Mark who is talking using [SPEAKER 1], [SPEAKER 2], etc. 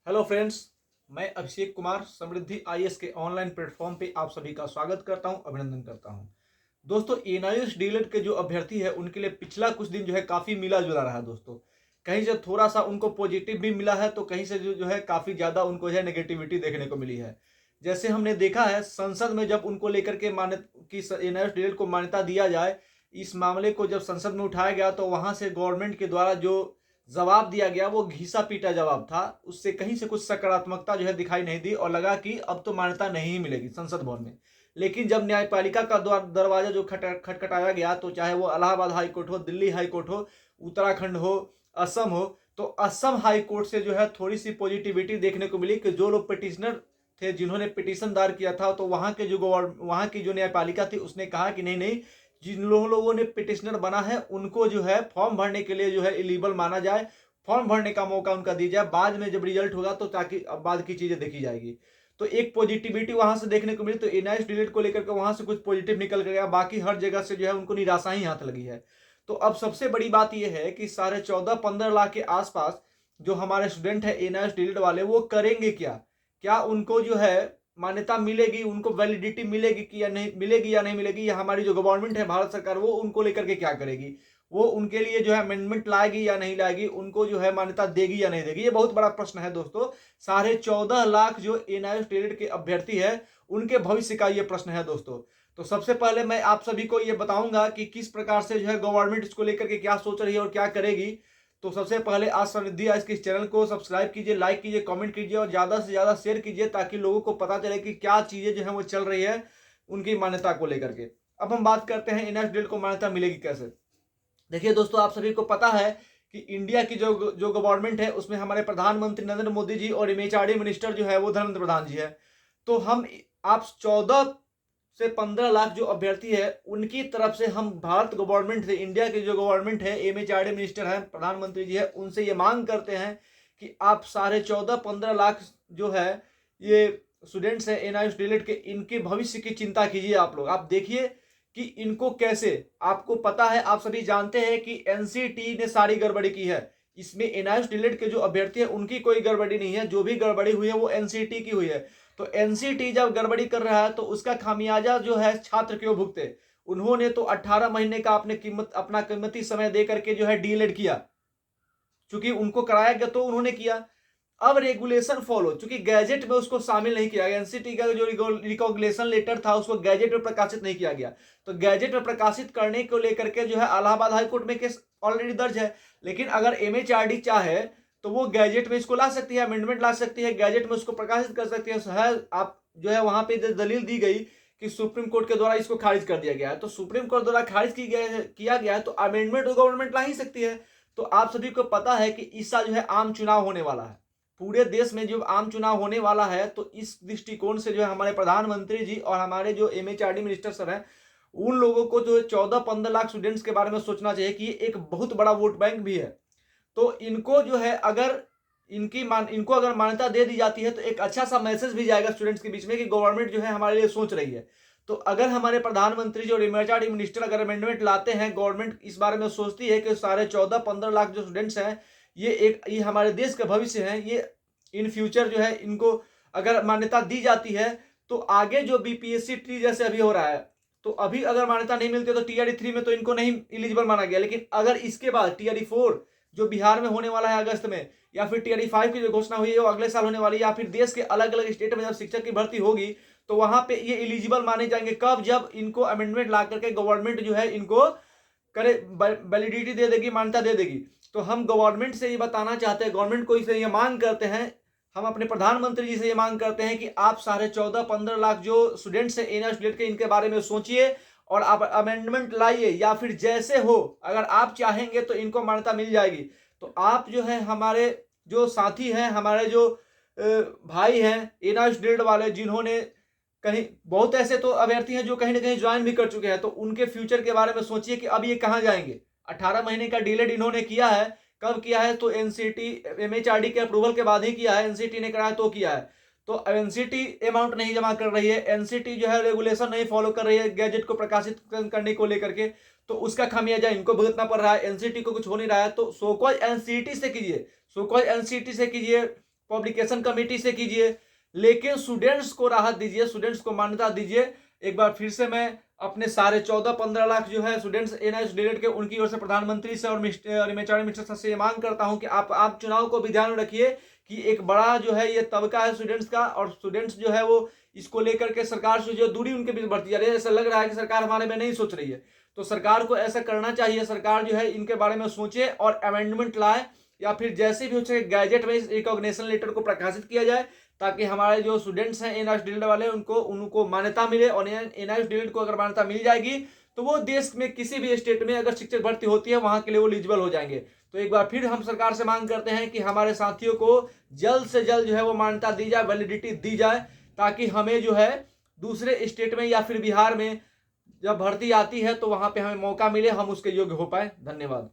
[SPEAKER 1] Hello friends, मैं अभिषेक कुमार समृद्धि IAS के online platform पे आप सभी का स्वागत करता हूं, अभिनंदन करता हूं। दोस्तों, एनआईएस डीएलएड के जो अभ्यर्थी है उनके लिए पिछला कुछ दिन जो है काफ़ी मिला जुला रहा दोस्तों। कहीं से थोड़ा सा उनको पॉजिटिव भी मिला है तो कहीं से जो है काफ़ी ज़्यादा उनको जो है नेगेटिविटी देखने को मिली है। जैसे हमने देखा है संसद में जब उनको लेकर के मान्यता कि एनआईएस डीएलएड को मान्यता दिया जाए, इस मामले को जब संसद में उठाया गया तो वहाँ से गवर्नमेंट के द्वारा जो जवाब दिया गया वो घिसा पीटा जवाब था। उससे कहीं से कुछ सकारात्मकता जो है दिखाई नहीं दी और लगा कि अब तो मान्यता नहीं मिलेगी संसद भवन में। लेकिन जब न्यायपालिका का दरवाजा जो खटखटाया गया, तो चाहे वो इलाहाबाद हाई कोर्ट हो, दिल्ली हाई कोर्ट हो, उत्तराखंड हो, असम हो, तो असम हाई कोर्ट से जो है थोड़ी सी पॉजिटिविटी देखने को मिली कि जो लोग पिटिशनर थे, जिन्होंने पिटीशन दायर किया था, तो वहां की जो न्यायपालिका थी उसने कहा कि नहीं नहीं, जिन लोगों ने पिटिशनर बना है उनको जो है फॉर्म भरने के लिए जो है एलिजिबल माना जाए, फॉर्म भरने का मौका उनका दिया जाए, बाद में जब रिजल्ट होगा तो ताकि अब बाद की चीजें देखी जाएगी। तो एक पॉजिटिविटी वहां से देखने को मिली। तो एनआईएस डिलीट को लेकर के वहां से कुछ पॉजिटिव निकल गया, बाकी हर जगह से जो है उनको निराशा ही हाथ लगी है। तो अब सबसे बड़ी बात यह है कि 14.5-15 लाख के आसपास जो हमारे स्टूडेंट है एनआईएस डिलीट वाले, वो करेंगे क्या? क्या उनको जो है मान्यता मिलेगी, उनको वैलिडिटी मिलेगी कि या नहीं मिलेगी, या हमारी जो गवर्नमेंट है भारत सरकार वो उनको लेकर के क्या करेगी, वो उनके लिए जो है अमेंडमेंट लाएगी या नहीं लाएगी, उनको जो है मान्यता देगी या नहीं देगी, ये बहुत बड़ा प्रश्न है दोस्तों। 14.5 लाख जो एनआईएस टेलेड के अभ्यर्थी है उनके भविष्य का ये प्रश्न है दोस्तों। तो सबसे पहले मैं आप सभी को ये बताऊंगा कि किस प्रकार से जो है गवर्नमेंट इसको लेकर के क्या सोच रही है और क्या करेगी। तो सबसे पहले आज समृद्धि आज के इस चैनल को सब्सक्राइब कीजिए, लाइक कीजिए, कमेंट कीजिए और ज़्यादा से ज़्यादा शेयर कीजिए, ताकि लोगों को पता चले कि क्या चीज़ें जो है वो चल रही है उनकी मान्यता को लेकर के। अब हम बात करते हैं एनएस डीएल को मान्यता मिलेगी कैसे। देखिए दोस्तों, आप सभी को पता है कि इंडिया की जो जो गवर्नमेंट है उसमें हमारे प्रधानमंत्री नरेंद्र मोदी जी और एमएचआरडी मिनिस्टर जो है वो धर्मेंद्र प्रधान जी है। तो हम आप 14 से 15 लाख जो अभ्यर्थी है उनकी तरफ से हम भारत गवर्नमेंट से, इंडिया की जो गवर्नमेंट है, एमएचआरडी मिनिस्टर है, प्रधानमंत्री जी है, उनसे ये मांग करते हैं कि आप 14.5-15 लाख जो है ये स्टूडेंट्स है एनआईएस डीएलएड के, इनके भविष्य की चिंता कीजिए। आप लोग आप देखिए कि इनको कैसे, आपको पता है, आप सभी जानते हैं कि एनसीटी ने सारी गड़बड़ी की है। इसमें एनआईएस डीएलएड के जो अभ्यर्थी है उनकी कोई गड़बड़ी नहीं है, जो भी गड़बड़ी हुई है वो एनसीटी की हुई है। तो एनसीटी जब गड़बड़ी कर रहा है तो उसका खामियाजा जो है छात्र क्यों भुगते? उन्होंने तो 18 महीने का अपना कीमती समय दे करके जो है डीएलएड किया, चूंकि उनको कराया गया तो उन्होंने किया। अब रेगुलेशन फॉलो, चूंकि गैजेट में उसको शामिल नहीं किया गया, एनसीटी का जो रिकॉग्निशन लेटर था उसको गैजेट में प्रकाशित नहीं किया गया, तो गैजेट में प्रकाशित करने को लेकर के जो है इलाहाबाद हाईकोर्ट में केस ऑलरेडी दर्ज है। लेकिन अगर एमएचआरडी चाहे तो वो गैजेट में इसको ला सकती है, अमेंडमेंट ला सकती है, गैजेट में उसको प्रकाशित कर सकती है। आप जो है वहां पे दलील दी गई कि सुप्रीम कोर्ट के द्वारा इसको खारिज कर दिया गया है, तो सुप्रीम कोर्ट द्वारा खारिज किया गया है तो अमेंडमेंट तो गवर्नमेंट ला ही सकती है। तो आप सभी को पता है कि इस साल जो है आम चुनाव होने वाला है, पूरे देश में जो आम चुनाव होने वाला है, तो इस दृष्टिकोण से जो है हमारे प्रधानमंत्री जी और हमारे जो एमएचआरडी मिनिस्टर सर हैं, उन लोगों को जो 14-15 लाख स्टूडेंट्स के बारे में सोचना चाहिए कि ये एक बहुत बड़ा वोट बैंक भी है। तो इनको जो है अगर इनको अगर मान्यता दे दी जाती है तो एक अच्छा सा मैसेज भी जाएगा स्टूडेंट्स के बीच में कि गवर्नमेंट जो है हमारे लिए सोच रही है। तो अगर हमारे प्रधानमंत्री जो एमएचआरडी मिनिस्टर अगर अमेंडमेंट लाते हैं, गवर्नमेंट इस बारे में सोचती है कि 14.5-15 लाख जो स्टूडेंट्स हैं ये हमारे देश का भविष्य है, ये इन फ्यूचर जो है इनको अगर मान्यता दी जाती है तो आगे जो बीपीएससी ट्री जैसे अभी हो रहा है, तो अभी अगर मान्यता नहीं मिलती तो टीआरई 3 में तो इनको नहीं एलिजिबल माना गया, लेकिन अगर इसके बाद टीआरई 4 जो बिहार में होने वाला है अगस्त में, या फिर टीआरई 5 की जो घोषणा हुई है वो अगले साल होने वाली है, या फिर देश के अलग अलग स्टेट में जब शिक्षक की भर्ती होगी तो वहां पे ये एलिजिबल माने जाएंगे। कब? जब इनको अमेंडमेंट ला करके गवर्नमेंट जो है इनको करे वैलिडिटी दे देगी, मान्यता दे देगी। तो हम गवर्नमेंट से ये बताना चाहते हैं, गवर्नमेंट को इसे ये मांग करते हैं, हम अपने प्रधानमंत्री जी से ये मांग करते हैं कि आप 14.5-15 लाख जो स्टूडेंट्स हैं एनआईएस के, इनके बारे में सोचिए और आप अमेंडमेंट लाइए, या फिर जैसे हो अगर आप चाहेंगे तो इनको मान्यता मिल जाएगी। तो आप जो है हमारे जो साथी हैं, हमारे जो भाई हैं एनआईएस वाले, जिन्होंने कहीं बहुत ऐसे तो अभ्यर्थी हैं जो कहीं ना कहीं ज्वाइन भी कर चुके हैं, तो उनके फ्यूचर के बारे में सोचिए कि अब ये कहाँ जाएंगे। 18 महीने का डीलेड इन्होंने किया है, कब किया है? तो एनसीटी एमएचआरडी के अप्रूवल के बाद ही किया है, एनसीटी ने कराया तो किया है। तो एनसीटी अमाउंट नहीं जमा कर रही है, एनसीटी जो है रेगुलेशन नहीं फॉलो कर रही है गैजेट को प्रकाशित करने को लेकर के, तो उसका खामियाजा इनको भुगतना पड़ रहा है। एनसीटी को कुछ हो नहीं रहा है, तो सो कॉल्ड एनसीटी से कीजिए, सो कॉल्ड एनसीटी से कीजिए, पब्लिकेशन कमेटी से कीजिए, लेकिन स्टूडेंट्स को राहत दीजिए, स्टूडेंट्स को मान्यता दीजिए। एक बार फिर से मैं अपने सारे 14-15 लाख जो है स्टूडेंट्स एनआईएस डिलीट के उनकी ओर से प्रधानमंत्री से और एमएचआरडी मिनिस्टर से ये मांग करता हूं कि आप चुनाव को भी ध्यान में रखिए कि एक बड़ा जो है ये तबका है स्टूडेंट्स का, और स्टूडेंट्स जो है वो इसको लेकर के सरकार से जो दूरी उनके बीच बढ़ती जा रही है। ऐसा लग रहा है कि सरकार हमारे में नहीं सोच रही है, तो सरकार को ऐसा करना चाहिए, सरकार जो है इनके बारे में सोचे और अमेंडमेंट लाए, या फिर जैसे भी हो सके गैजेट में इस रिकॉग्निशन लेटर को प्रकाशित किया जाए, ताकि हमारे जो स्टूडेंट्स हैं एनआईएस डिलीट वाले उनको मान्यता मिले। और एनआईएस डिलीट को अगर मान्यता मिल जाएगी तो वो देश में किसी भी स्टेट में अगर शिक्षक भर्ती होती है वहां के लिए वो एलिजिबल हो जाएंगे। तो एक बार फिर हम सरकार से मांग करते हैं कि हमारे साथियों को जल्द से जल्द जो है वो मान्यता दी जाए, वैलिडिटी दी जाए, ताकि हमें जो है दूसरे स्टेट में या फिर बिहार में जब भर्ती आती है तो वहां पे हमें मौका मिले, हम उसके योग्य हो पाए। धन्यवाद।